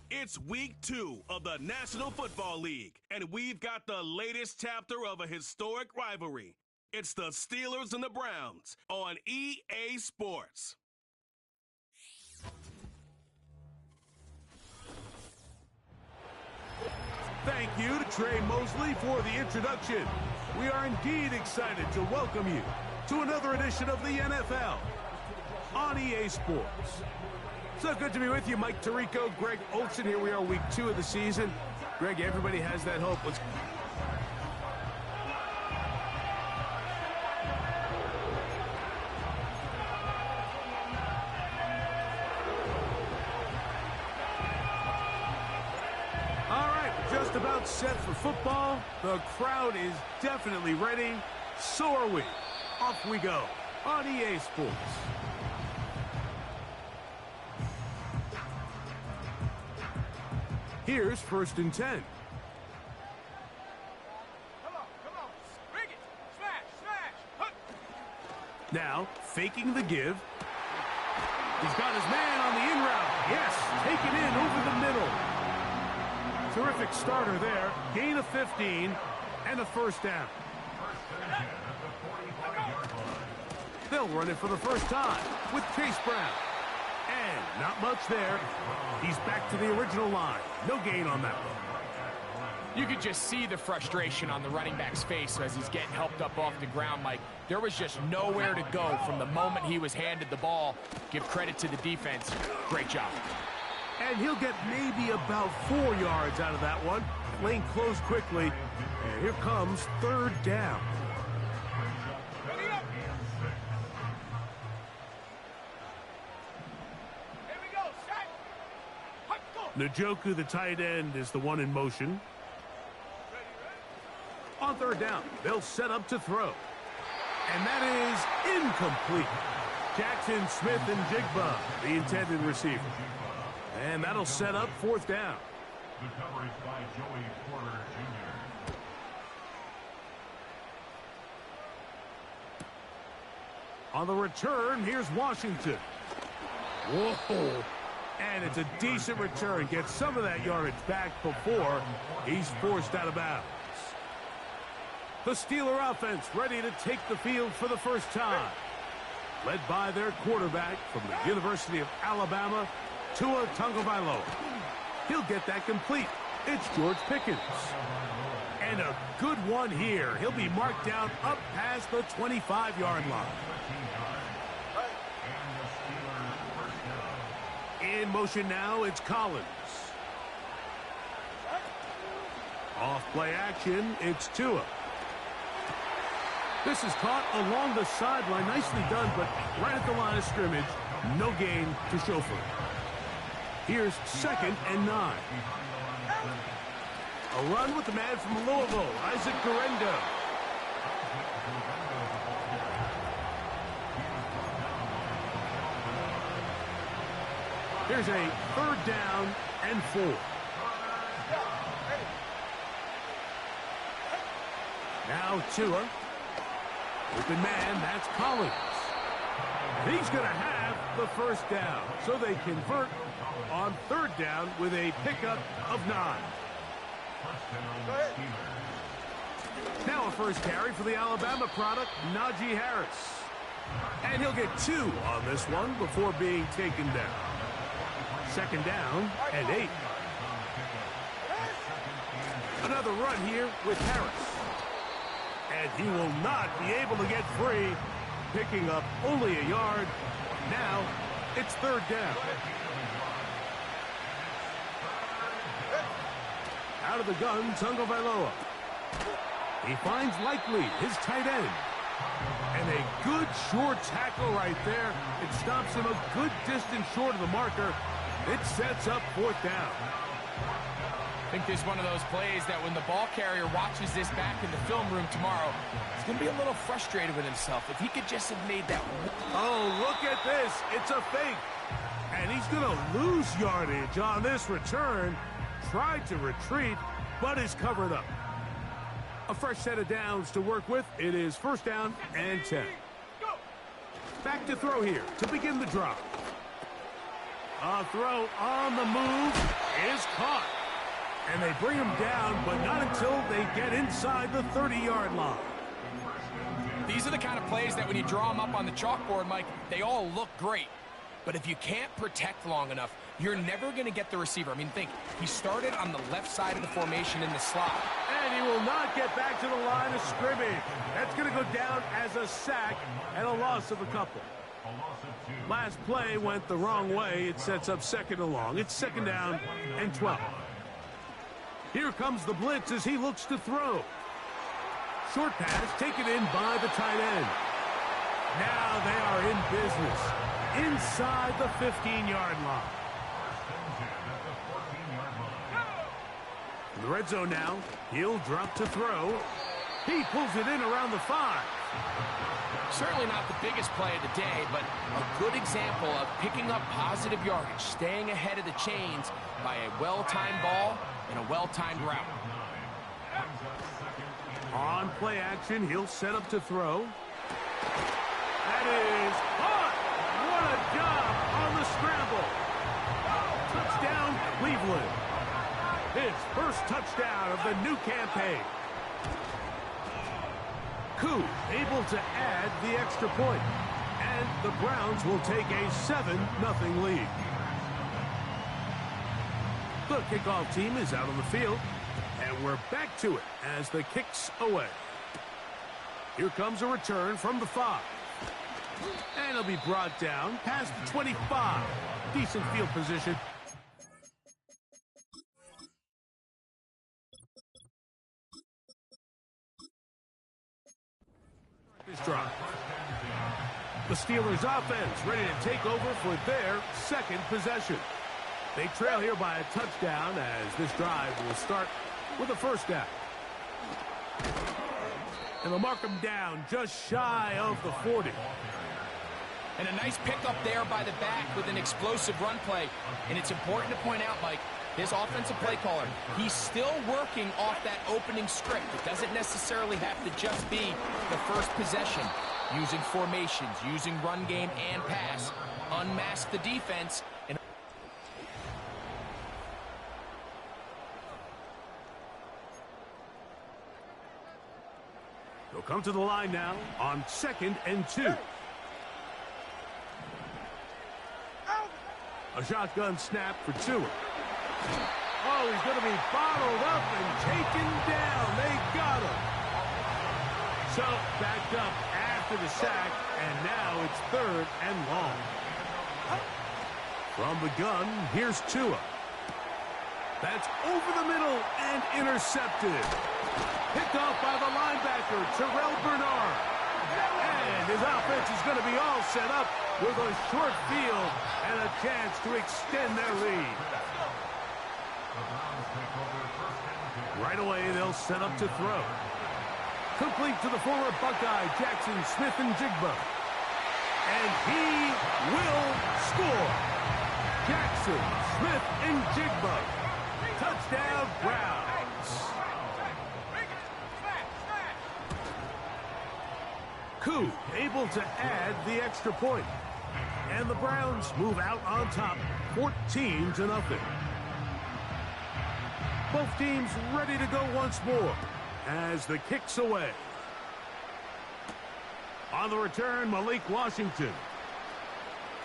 It's week 2 of the National Football League, and we've got the latest chapter of a historic rivalry. It's the Steelers and the Browns on EA Sports. Thank you to Trey Mosley for the introduction. We are indeed excited to welcome you to another edition of the NFL on EA Sports. So good to be with you, Mike Tirico, Greg Olsen. Here we are, week 2 of the season. Greg, everybody has that hope. All right, just about set for football. The crowd is definitely ready. So are we. Off we go on EA Sports. Here's 1st and 10. Come on. Bring it. Smash. Now, faking the give. He's got his man on the in route. Yes, taken in over the middle. Terrific starter there. Gain of 15 and a 1st down. They'll run it for the first time with Chase Brown. And not much there. He's back to the original line. No gain on that one. You could just see the frustration on the running back's face as he's getting helped up off the ground, Mike. There was just nowhere to go from the moment he was handed the ball. Give credit to the defense. Great job. And he'll get maybe about 4 yards out of that one. Lane closed quickly. And here comes 3rd down. Njoku, the tight end, is the one in motion. On 3rd down, they'll set up to throw. And that is incomplete. Jackson, Smith, and Jigba, the intended receiver. And that'll set up 4th down. The coverage by Joey Porter Jr. On the return, here's Washington. Whoa. And it's a decent return. Gets some of that yardage back before he's forced out of bounds. The Steeler offense ready to take the field for the first time. Led by their quarterback from the University of Alabama, Tua Tagovailoa. He'll get that complete. It's George Pickens. And a good one here. He'll be marked down up past the 25-yard line. In motion now, it's Collins. Off play action, it's Tua. This is caught along the sideline. Nicely done, but right at the line of scrimmage, no gain to show for it. Here's 2nd and 9. A run with the man from Louisville, Isaac Guerendo. Here's a 3rd down and 4. Now Tua. Open man, that's Collins. And he's going to have the 1st down. So they convert on 3rd down with a pickup of 9. Now a 1st carry for the Alabama product, Najee Harris. And he'll get 2 on this one before being taken down. 2nd down and 8. Another run here with Harris. And he will not be able to get free, picking up only a yard. Now it's 3rd down. Out of the gun, Tagovailoa. He finds Likely, his tight end. And a good short tackle right there. It stops him a good distance short of the marker. It sets up 4th down. I think this is one of those plays that when the ball carrier watches this back in the film room tomorrow, he's going to be a little frustrated with himself. If he could just have made that. Oh, look at this. It's a fake. And he's going to lose yardage on this return. Tried to retreat, but is covered up. A fresh set of downs to work with. It is 1st down and 10. Back to throw here to begin the drive. A throw on the move. is caught. And they bring him down, but not until they get inside the 30-yard line. These are the kind of plays that when you draw them up on the chalkboard, Mike, they all look great. But if you can't protect long enough, you're never going to get the receiver. I mean, think, he started on the left side of the formation in the slot. And he will not get back to the line of scrimmage. That's going to go down as a sack and a loss of a couple. Last play went the wrong way. It sets up second and long. It's second down and 12. Here comes the blitz as he looks to throw. Short pass taken in by the tight end. Now they are in business inside the 15-yard line. In the red zone now, he'll drop to throw. He pulls it in around the 5. Certainly not the biggest play of the day, but a good example of picking up positive yardage, staying ahead of the chains by a well-timed ball and a well-timed route. On play action, he'll set up to throw. That is caught! What a job on the scramble! Touchdown, Cleveland. His first touchdown of the new campaign. Koo able to add the extra point. And the Browns will take a 7-0 lead. The kickoff team is out on the field. And we're back to it as the kick's away. Here comes a return from the 5. And he'll be brought down past the 25. Decent field position. This drive. The Steelers offense ready to take over for their second possession. They trail here by a touchdown as this drive will start with a first down. And they'll mark him down just shy of the 40. And a nice pickup there by the back with an explosive run play. And it's important to point out, Mike, his offensive play caller, he's still working off that opening script. It doesn't necessarily have to just be the first possession. Using formations, using run game and pass. Unmask the defense. And they'll come to the line now on 2nd and 2. A shotgun snap for Tua. Oh, he's going to be bottled up and taken down. They got him. So, backed up after the sack, and now it's 3rd and long. From the gun, here's Tua. That's over the middle and intercepted. Picked off by the linebacker, Terrell Bernard. And his offense is going to be all set up with a short field and a chance to extend their lead. Right away, they'll set up to throw. Complete to the former Buckeye, Jackson Smith-Njigba. And he will score. Jackson Smith-Njigba. Touchdown, Browns. Koo able to add the extra point. And the Browns move out on top, 14-0. Both teams ready to go once more as the kick's away. On the return, Malik Washington.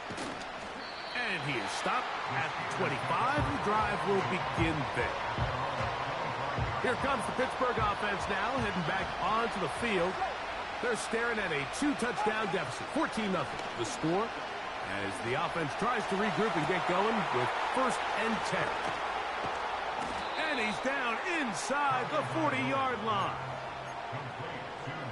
And he is stopped at the 25. The drive will begin there. Here comes the Pittsburgh offense now, heading back onto the field. They're staring at a 2-touchdown deficit, 14-0. The score as the offense tries to regroup and get going with 1st and 10. And he's down inside the 40-yard line.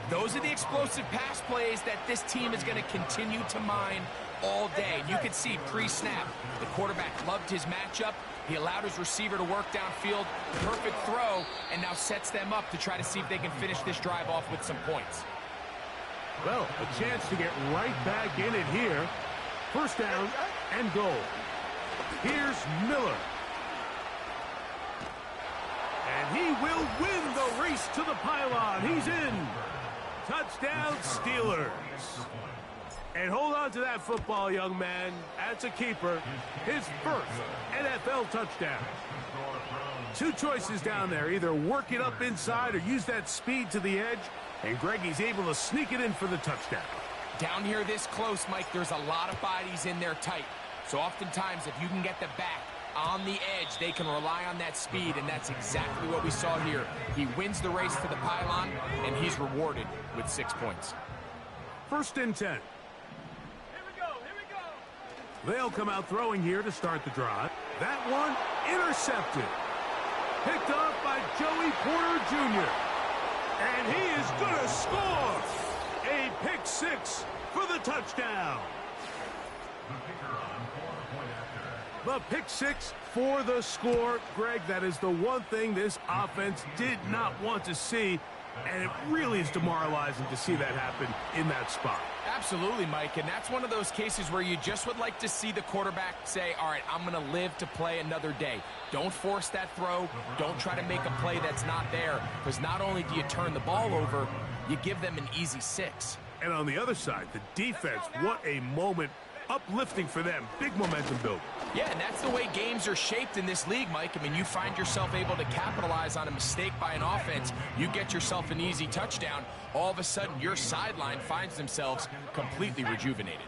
those are the explosive pass plays that this team is going to continue to mine all day. You can see pre-snap, the quarterback loved his matchup. He allowed his receiver to work downfield, perfect throw, and now sets them up to try to see if they can finish this drive off with some points. Well, a chance to get right back in it here. First down and goal. Here's Miller. And he will win the race to the pylon. He's in. Touchdown, Steelers. And And hold on to that football, young man. That's a keeper. His first NFL touchdown. Two choices down there. Either work it up inside or use that speed to the edge. And Greggy's able to sneak it in for the touchdown. Down here this close, Mike, there's a lot of bodies in there tight. So oftentimes, if you can get the back on the edge, they can rely on that speed, and that's exactly what we saw here. He wins the race to the pylon, and he's rewarded with 6 points. 1st and 10. Here we go. They'll come out throwing here to start the drive. That one intercepted. Picked off by Joey Porter Jr. And he is going to score. A pick 6 for the touchdown. The pick 6 for the score. Greg, that is the one thing this offense did not want to see, and it really is demoralizing to see that happen in that spot. Absolutely, Mike, and that's one of those cases where you just would like to see the quarterback say, all right, I'm going to live to play another day. Don't force that throw. Don't try to make a play that's not there, because not only do you turn the ball over, you give them an easy 6. And on the other side, the defense, what a moment. Uplifting for them. Big momentum build. Yeah, and that's the way games are shaped in this league, Mike. I mean, you find yourself able to capitalize on a mistake by an offense. You get yourself an easy touchdown. All of a sudden, your sideline finds themselves completely rejuvenated.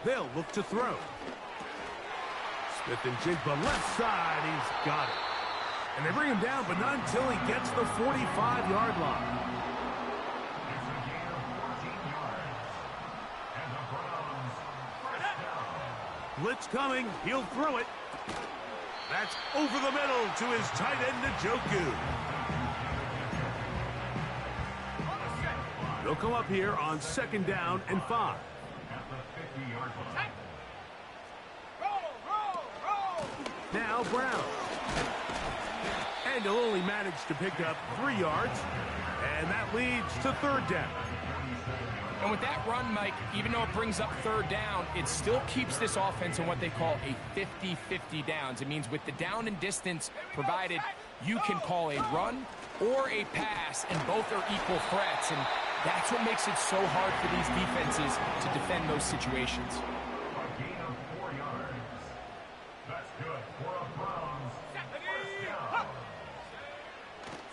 They'll look to throw. Smith and Jigba left side. He's got it. And they bring him down, but not until he gets the 45-yard line. Blitz coming. He'll throw it. That's over the middle to his tight end, Njoku. They'll come up here on 2nd down and 5. Now Brown. And he'll only manage to pick up 3 yards. And that leads to 3rd down. And with that run, Mike, even though it brings up 3rd down, it still keeps this offense in what they call a 50-50 downs. It means with the down and distance provided, you can call a run or a pass, and both are equal threats. And that's what makes it so hard for these defenses to defend those situations. A gain of 4 yards. That's good for a Browns first down.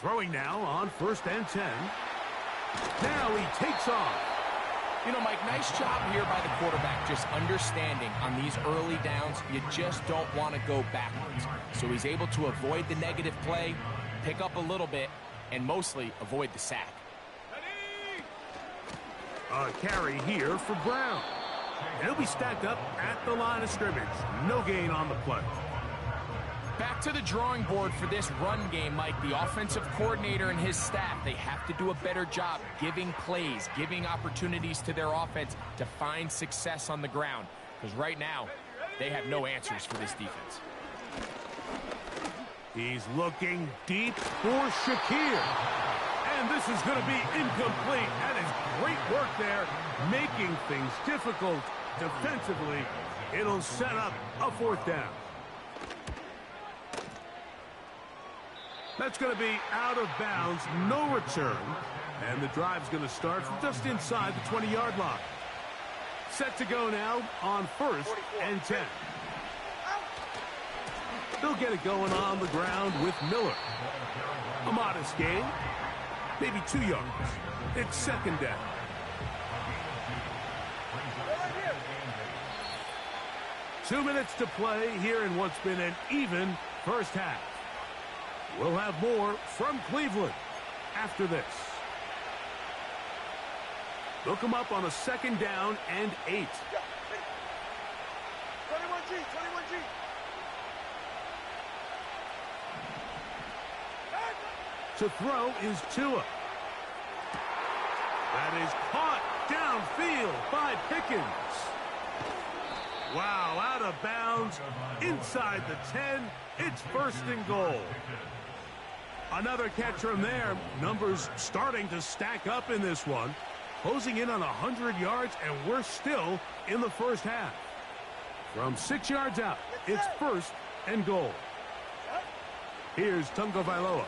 Throwing now on 1st and 10. Now he takes off. You know, Mike, nice job here by the quarterback, just understanding on these early downs, you just don't want to go backwards. So he's able to avoid the negative play, pick up a little bit, and mostly avoid the sack. A carry here for Brown. And he'll be stacked up at the line of scrimmage. No gain on the play. Back to the drawing board for this run game, Mike. The offensive coordinator and his staff, they have to do a better job giving plays, giving opportunities to their offense to find success on the ground. Because right now, they have no answers for this defense. He's looking deep for Shakir. And this is going to be incomplete. That is great work there, making things difficult defensively. It'll set up a 4th down. That's going to be out of bounds, no return. And the drive's going to start from just inside the 20-yard line. Set to go now on 1st and 10. They'll get it going on the ground with Miller. A modest gain, maybe 2 yards. It's 2nd down. Two minutes to play here in what's been an even first half. We'll have more from Cleveland after this. They'll come up on a 2nd down and 8. 21G, 21G. To throw is Tua. That is caught downfield by Pickens. Wow, out of bounds, inside the 10. It's 1st and goal. Another catch from there. Numbers starting to stack up in this one. Closing in on 100 yards, and we're still in the first half. From 6 yards out, it's 1st and goal. Here's Tungo Vailoa.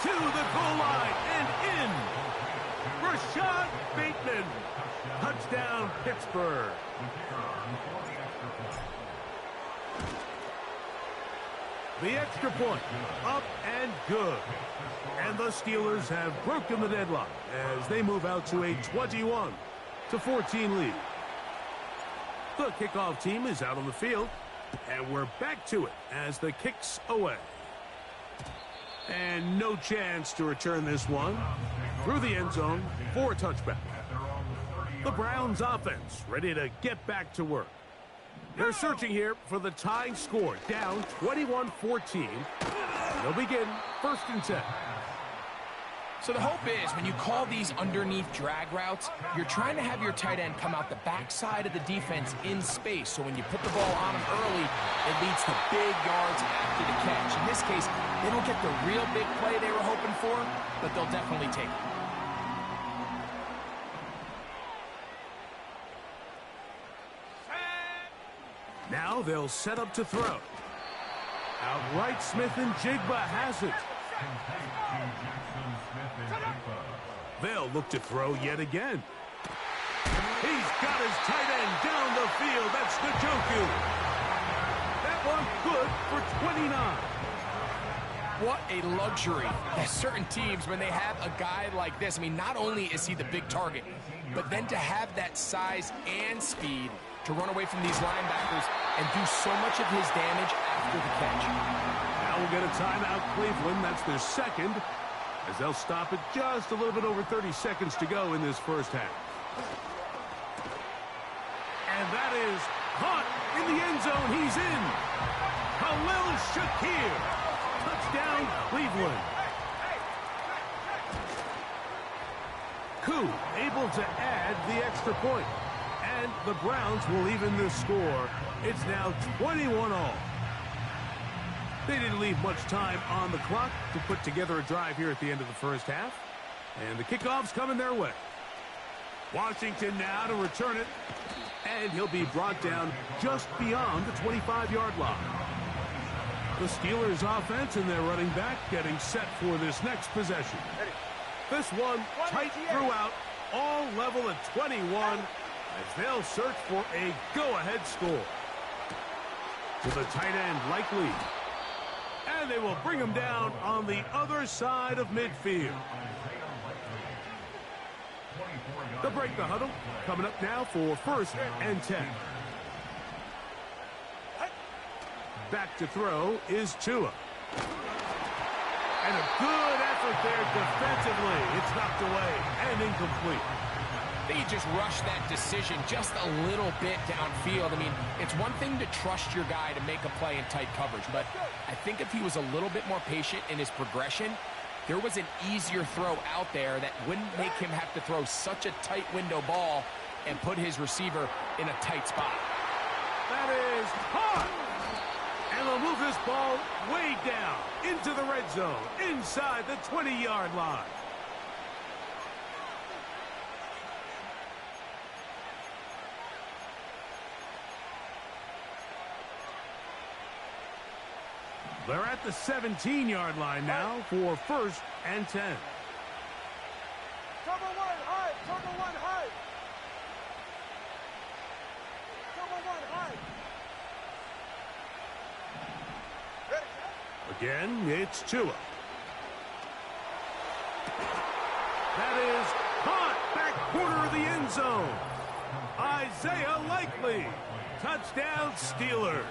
To the goal line and in. Rashad Bateman. Touchdown, Pittsburgh. The extra point, up and good. And the Steelers have broken the deadlock as they move out to a 21-14 lead. The kickoff team is out on the field, and we're back to it as the kick's away. And no chance to return this one through the end zone for a touchback. The Browns offense ready to get back to work. They're searching here for the tying score, down 21-14. They'll begin 1st and 10. So the hope is when you call these underneath drag routes, you're trying to have your tight end come out the backside of the defense in space. So when you put the ball on him early, it leads to big yards after the catch. In this case, they don't get the real big play they were hoping for, but they'll definitely take it. Now they'll set up to throw. Outright Smith and Jigba has it. They'll look to throw yet again. He's got his tight end down the field. That's Njoku. That one good for 29. What a luxury. There's certain teams, when they have a guy like this, I mean, not only is he the big target, but then to have that size and speed to run away from these linebackers and do so much of his damage after the catch. Now we'll get a timeout, Cleveland. That's their second, as they'll stop it just a little bit over 30 seconds to go in this first half. And that is caught in the end zone. He's in. Khalil Shakir. Touchdown, Cleveland. Koo able to add the extra point. And the Browns will even the score. It's now 21-all. They didn't leave much time on the clock to put together a drive here at the end of the first half. And the kickoff's coming their way. Washington now to return it. And he'll be brought down just beyond the 25-yard line. The Steelers offense and their running back getting set for this next possession. This one tight throughout, all level at 21, as they'll search for a go-ahead score. To the tight end, likely. And they will bring him down on the other side of midfield. They'll break the huddle. Coming up now for 1st and 10. Back to throw is Tua. And a good effort there defensively. It's knocked away and incomplete. They just rushed that decision just a little bit downfield. I mean, it's one thing to trust your guy to make a play in tight coverage, but I think if he was a little bit more patient in his progression, there was an easier throw out there that wouldn't make him have to throw such a tight window ball and put his receiver in a tight spot. That is hot. And they'll move this ball way down into the red zone, inside the 20-yard line. They're at the 17-yard line now for 1st and 10. Cover one, high. Cover one, high. Cover one, high. Again, it's Tua. That is caught back corner of the end zone. Isaiah Likely. Touchdown, Steelers.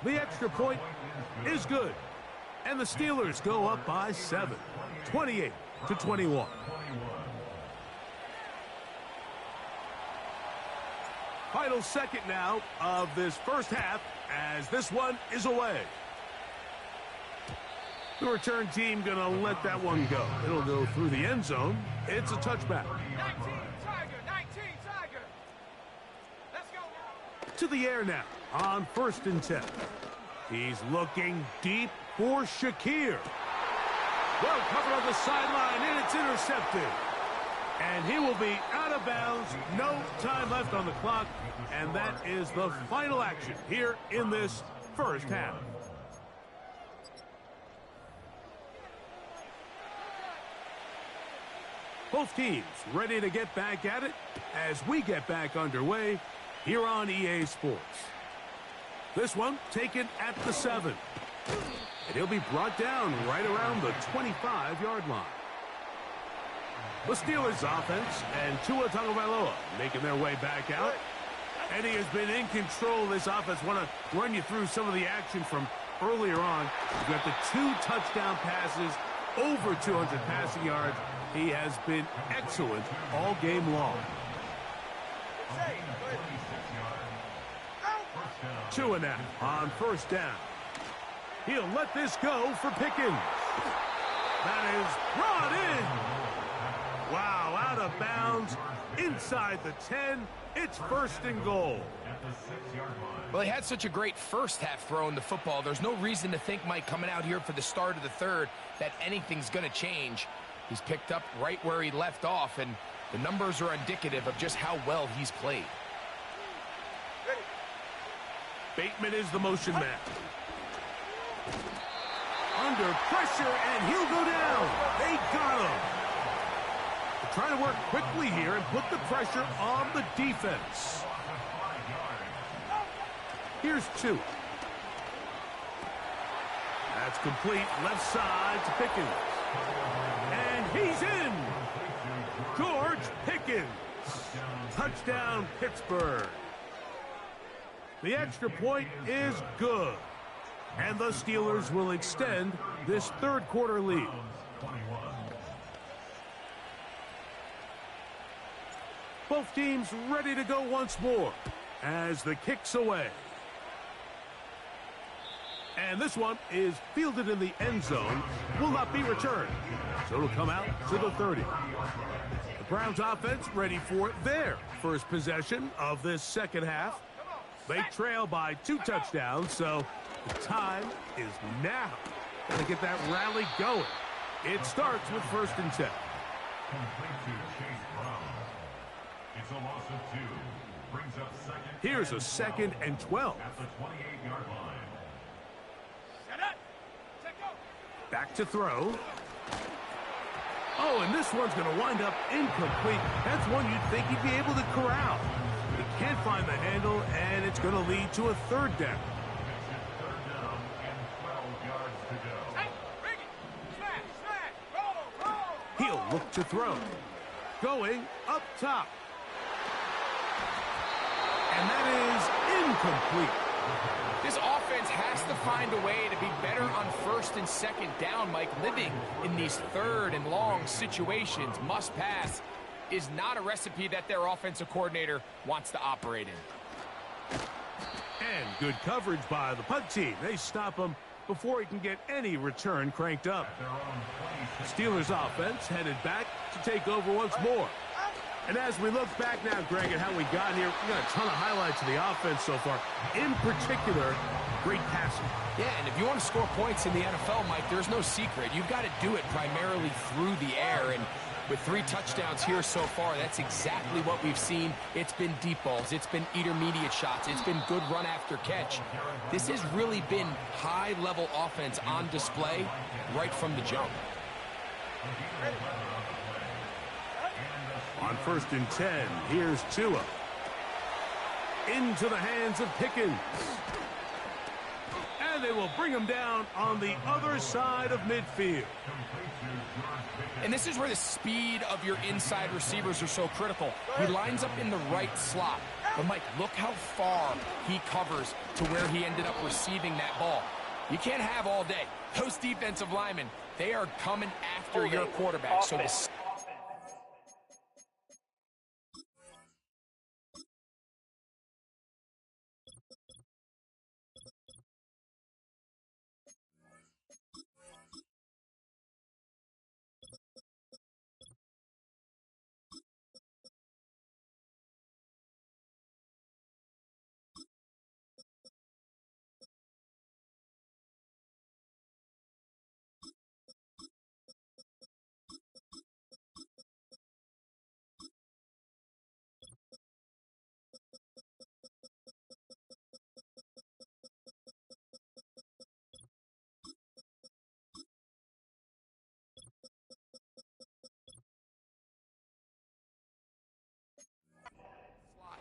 The extra point is good. And the Steelers go up by 7, 28-21. Final second now of this first half as this one is away. The return team going to let that one go. It'll go through the end zone. It's a touchback. 19 Tiger. Let's go. To the air now on 1st and 10. He's looking deep for Shakir. Well covered on the sideline, and it's intercepted. And he will be out of bounds. No time left on the clock. And that is the final action here in this first half. Both teams ready to get back at it as we get back underway here on EA Sports. This one taken at the 7. And he'll be brought down right around the 25-yard line. The Steelers offense and Tua Tagovailoa making their way back out. And he has been in control of this offense. Want to run you through some of the action from earlier on. You've got the 2 touchdown passes, over 200 passing yards. He has been excellent all game long. 2 now on first down. He'll let this go for Pickens. That is brought in. Wow, out of bounds, inside the 10. It's first and goal. Well, he had such a great first half throwing the football. There's no reason to think, Mike, coming out here for the start of the third, that anything's going to change. He's picked up right where he left off, and the numbers are indicative of just how well he's played. Bateman is the motion man. Under pressure, and he'll go down. They got him. They're trying to work quickly here and put the pressure on the defense. Here's 2. That's complete left side to Pickens. And he's in. George Pickens. Touchdown, Pittsburgh. The extra point is good. And the Steelers will extend this third quarter lead. Both teams ready to go once more as the kick's away. And this one is fielded in the end zone, will not be returned. So it'll come out to the 30. The Browns offense ready for their first possession of this second half. They trail by 2 touchdowns, so the time is now. Gotta get that rally going. It starts with first and 10. It's a loss of 2. Brings up second. Here's a second and 12. At the 28-yard line. Set up. Set go. Back to throw. Oh, and this one's going to wind up incomplete. That's one you'd think he'd be able to corral. He can't find the handle, and it's going to lead to a third down. Third down and 12 yards to go. Hey, bring it. Smash, smash. Roll, roll. He'll look to throw. Going up top. And that is incomplete. This offense has to find a way to be better on first and second down, Mike. Living in these third and long situations, must pass, is not a recipe that their offensive coordinator wants to operate in. And good coverage by the punt team. They stop him before he can get any return cranked up. Steelers offense headed back to take over once more. And as we look back now, Greg, at how we got here, we got a ton of highlights of the offense so far. In particular, great passing. Yeah, and if you want to score points in the NFL, Mike, there's no secret. You've got to do it primarily through the air. And with 3 touchdowns here so far, that's exactly what we've seen. It's been deep balls. It's been intermediate shots. It's been good run after catch. This has really been high-level offense on display right from the jump. On first and 10, here's Tua. Into the hands of Pickens. And they will bring him down on the other side of midfield. And this is where the speed of your inside receivers are so critical. He lines up in the right slot. But, Mike, look how far he covers to where he ended up receiving that ball. You can't have all day. Those defensive linemen, they are coming after your quarterback. So the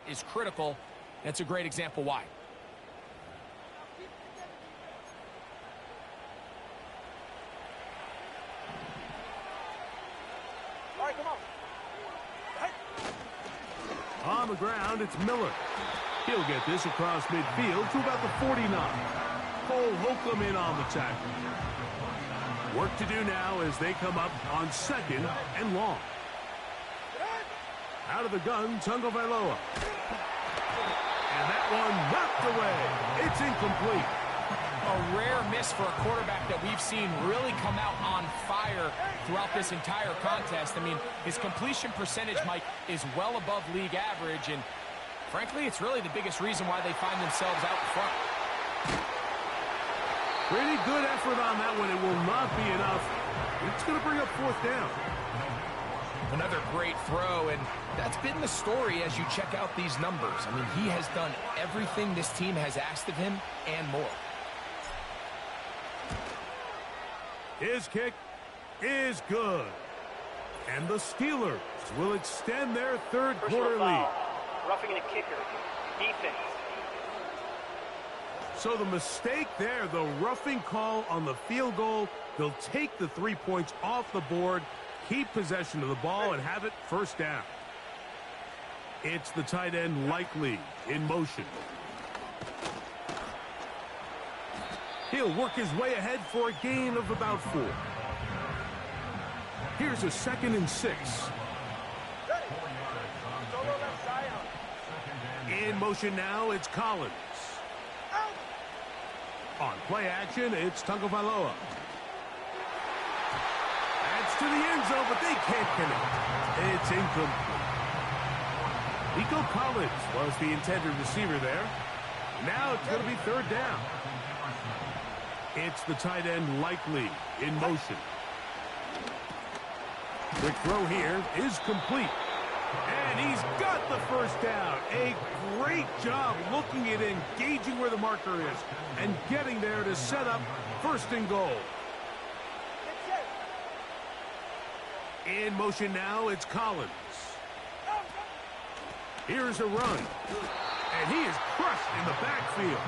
is critical. That's a great example why. All right, come on. On the ground, it's Miller. He'll get this across midfield to about the 49. Cole Holcomb in on the tackle. Work to do now as they come up on second and long. Out of the gun, Tungo Vailoa. And that one knocked away. It's incomplete. A rare miss for a quarterback that we've seen really come out on fire throughout this entire contest. I mean, his completion percentage, Mike, is well above league average, and frankly, it's really the biggest reason why they find themselves out front. Pretty good effort on that one. It will not be enough. It's going to bring up fourth down. Another great throw, and that's been the story as you check out these numbers. I mean, he has done everything this team has asked of him and more. His kick is good. And the Steelers will extend their third quarter lead. Roughing a kicker. Defense. So the mistake there, the roughing call on the field goal, they'll take the 3 points off the board, keep possession of the ball, and have it first down. It's the tight end Likely in motion. He'll work his way ahead for a gain of about 4. Here's a 2nd and 6. In motion now, it's Collins. On play action, it's Tungo Vailoa. That's to the end zone, but they can't connect. It's incomplete. Nico Collins was the intended receiver there. Now it's going to be third down. It's the tight end Likely in motion. Quick throw here is complete. And he's got the first down. A great job looking at engaging where the marker is and getting there to set up first and goal. In motion now, it's Collins. Here's a run. And he is crushed in the backfield.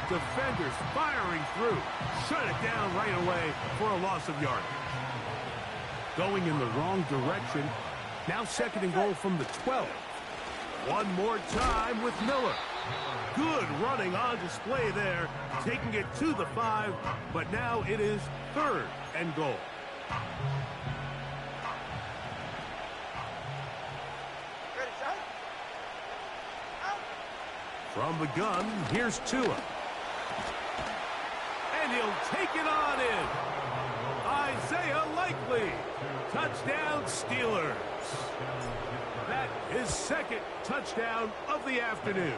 Defenders firing through. Shut it down right away for a loss of yardage. Going in the wrong direction. Now 2nd and goal from the 12. One more time with Miller. Good running on display there. Taking it to the 5. But now it is 3rd and goal. From the gun, here's Tua. And he'll take it on in. Isaiah Likely. Touchdown, Steelers. That is 2nd touchdown of the afternoon.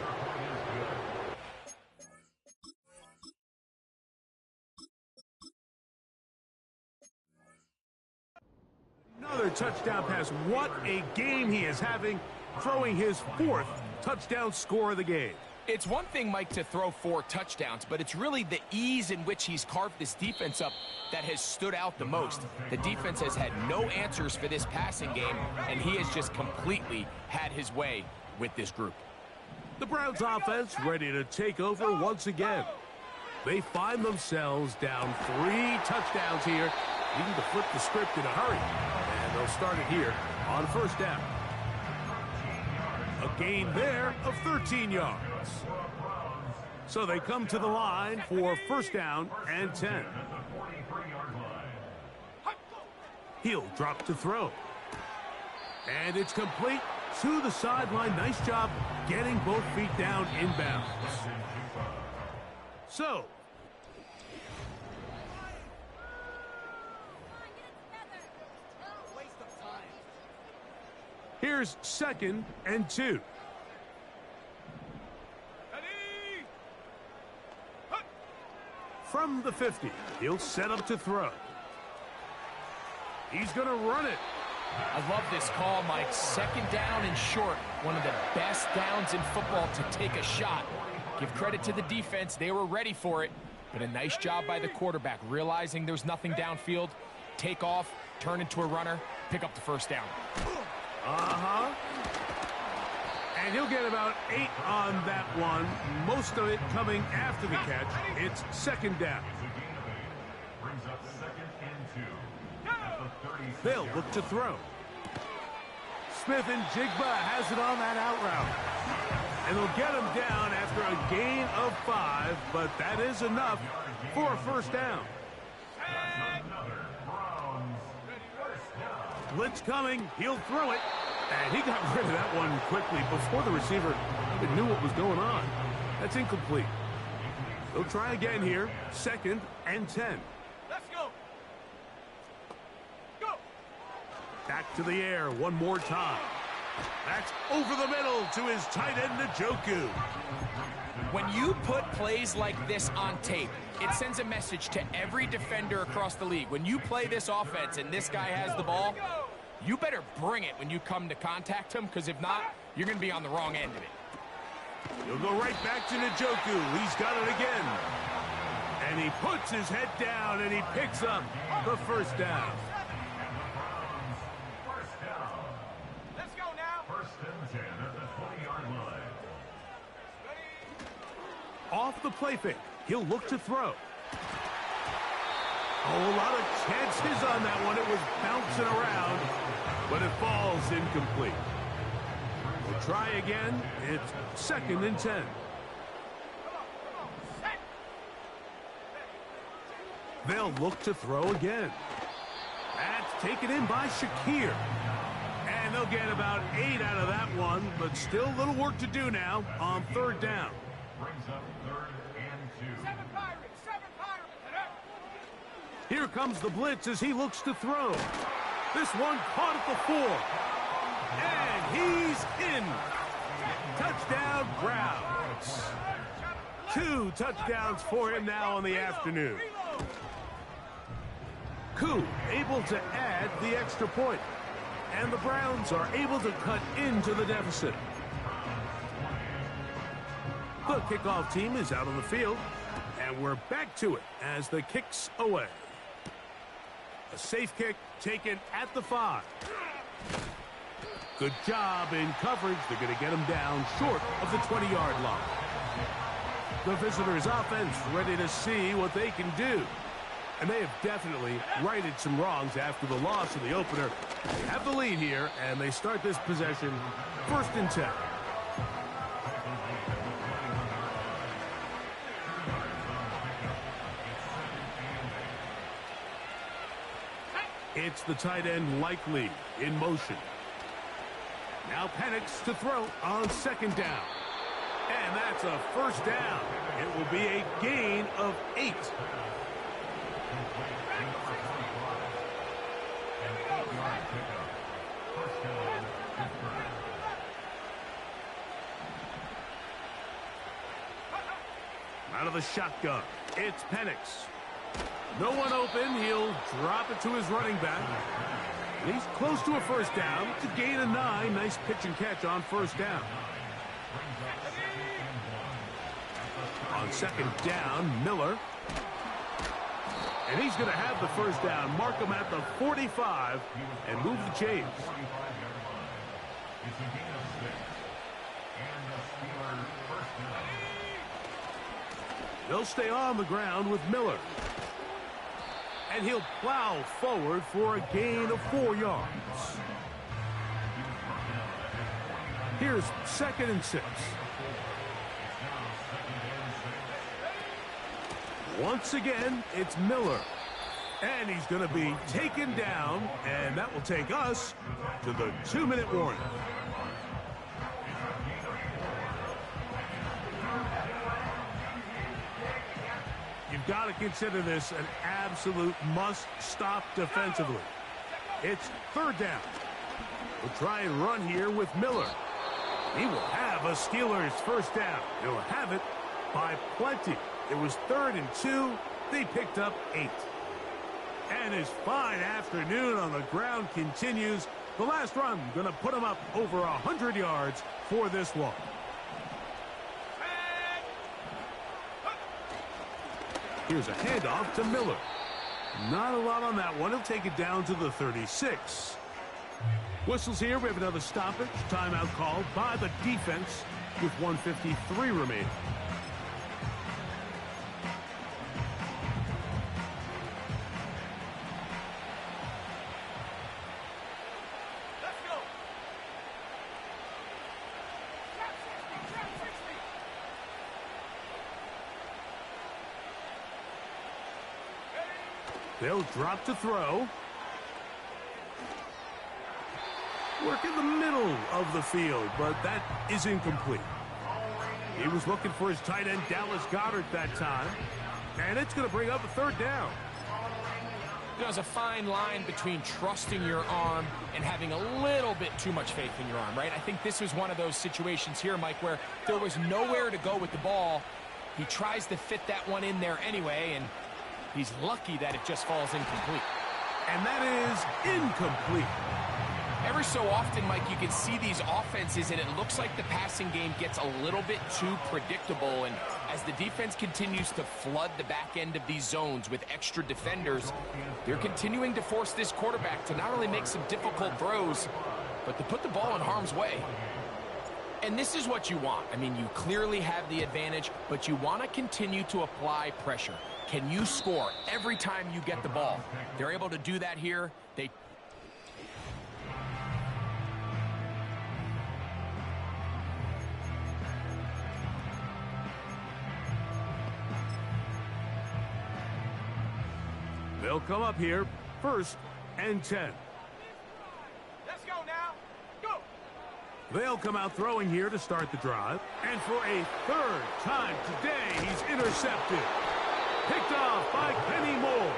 Another touchdown pass. What a game he is having, throwing his 4th touchdown score of the game. It's one thing, Mike, to throw 4 touchdowns, but it's really the ease in which he's carved this defense up that has stood out the most. The defense has had no answers for this passing game, and he has just completely had his way with this group. The Browns offense ready to take over once again. They find themselves down 3 touchdowns here, needing to flip the script in a hurry. And they'll start it here on first down. A gain there of 13 yards. So they come to the line for first down and 10. He'll drop to throw. And it's complete to the sideline. Nice job getting both feet down inbounds. So here's 2nd and 2. From the 50, he'll set up to throw. He's going to run it. I love this call, Mike. 2nd down and short. One of the best downs in football to take a shot. Give credit to the defense. They were ready for it. But a nice job by the quarterback, realizing there's nothing downfield. Take off, turn into a runner, pick up the first down. And he'll get about 8 on that one, most of it coming after the catch. It's second down. Brings up 2nd and 2 at the 36. They'll look to throw. Smith and Jigba has it on that out route. And they'll get him down after a gain of 5, but that is enough for a first down. Another Browns first down. Blitz coming. He'll throw it. And he got rid of that one quickly before the receiver even knew what was going on. That's incomplete. They'll try again here. 2nd and 10. Let's go. Go. Back to the air one more time. That's over the middle to his tight end, Njoku. When you put plays like this on tape, it sends a message to every defender across the league. When you play this offense and this guy has the ball, you better bring it when you come to contact him, because if not, you're going to be on the wrong end of it. He'll go right back to Njoku. He's got it again. And he puts his head down and he picks up the first down. First down. Let's go now. 1st and 10 at the 20-yard line. Off the play fake. He'll look to throw. Oh, a lot of chances on that one. It was bouncing around, but it falls incomplete. We'll try again. It's 2nd and 10. They'll look to throw again. That's taken in by Shakir. And they'll get about 8 out of that one, but still a little work to do now on 3rd down. Brings up 3rd and 2. 7 Pirates. 7 Pirates. Here comes the blitz as he looks to throw. This one caught at the 4. And he's in. Touchdown, Browns. 2 touchdowns for him now in the afternoon. Koo able to add the extra point. And the Browns are able to cut into the deficit. The kickoff team is out on the field. And we're back to it as the kick's away. A safe kick taken at the 5. Good job in coverage. They're going to get him down short of the 20-yard line. The visitors' offense ready to see what they can do. And they have definitely righted some wrongs after the loss of the opener. They have the lead here, and they start this possession 1st and 10. It's the tight end Likely in motion. Now Penix to throw on 2nd down. And that's a first down. It will be a gain of 8. Out of the shotgun, it's Penix. No one open. He'll drop it to his running back. And he's close to a first down. It's a gain of 9. Nice pitch and catch on 1st down. On 2nd down, Miller. And he's going to have the first down. Mark him at the 45 and move the chains. It's a gain of 6. And the Steelers first down. They'll stay on the ground with Miller. And he'll plow forward for a gain of 4 yards. Here's 2nd and 6. Once again, it's Miller. And he's going to be taken down, and that will take us to the 2-minute warning. You've got to consider this an absolute must-stop defensively. It's 3rd down. We'll try and run here with Miller. He will have a Steelers first down. He'll have it by plenty. It was 3rd and 2. They picked up 8. And his fine afternoon on the ground continues. The last run going to put him up over 100 yards for this one. Here's a handoff to Miller. Not a lot on that one. He'll take it down to the 36. Whistles here. We have another stoppage. Timeout called by the defense with 1:53 remaining. Let's go. Trap 60, trap 60. They'll drop to throw. Work in the middle of the field, but that is incomplete. He was looking for his tight end, Dallas Goedert, that time. And it's going to bring up a third down. There's a fine line between trusting your arm and having a little bit too much faith in your arm, right? I think this was one of those situations here, Mike, where there was nowhere to go with the ball. He tries to fit that one in there anyway, and he's lucky that it just falls incomplete. And that is incomplete. Every so often, Mike, you can see these offenses, and it looks like the passing game gets a little bit too predictable. And as the defense continues to flood the back end of these zones with extra defenders, they're continuing to force this quarterback to not only make some difficult throws, but to put the ball in harm's way. And this is what you want. I mean, you clearly have the advantage, but you want to continue to apply pressure. Can you score every time you get the ball? They're able to do that here. They'll come up here, 1st and 10. Let's go now. Go. They'll come out throwing here to start the drive. And for a third time today, he's intercepted. Picked off by Kenny Moore.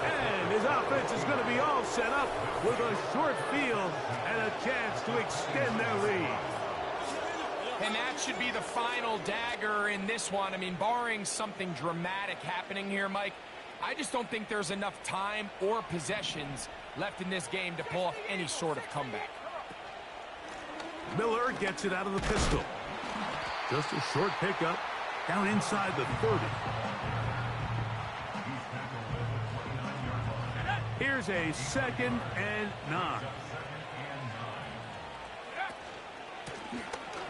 And his offense is going to be all set up with a short field and a chance to extend their lead. And that should be the final dagger in this one. I mean, barring something dramatic happening here, Mike, I just don't think there's enough time or possessions left in this game to pull off any sort of comeback. Miller gets it out of the pistol. Just a short pickup down inside the 30. Here's a 2nd and 9.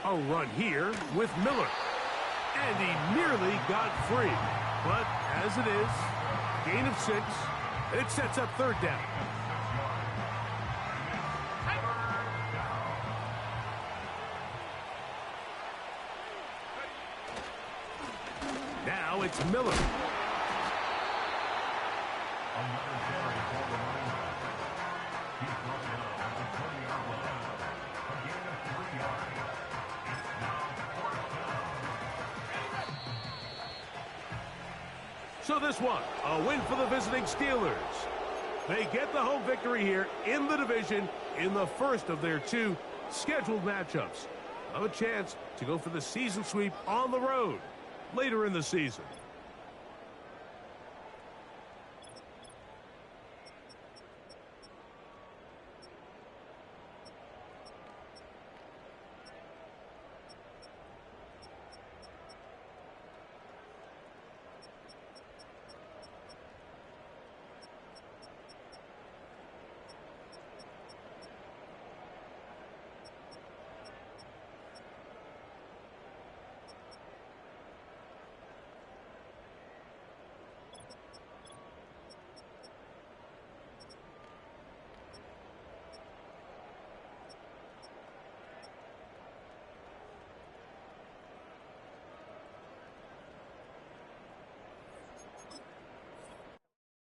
A run here with Miller. And he nearly got free. But as it is, gain of 6. It sets up 3rd down. Now it's Miller. So this one, a win for the visiting Steelers. They get the home victory here in the division in the first of their 2 scheduled matchups. Have a chance to go for the season sweep on the road later in the season.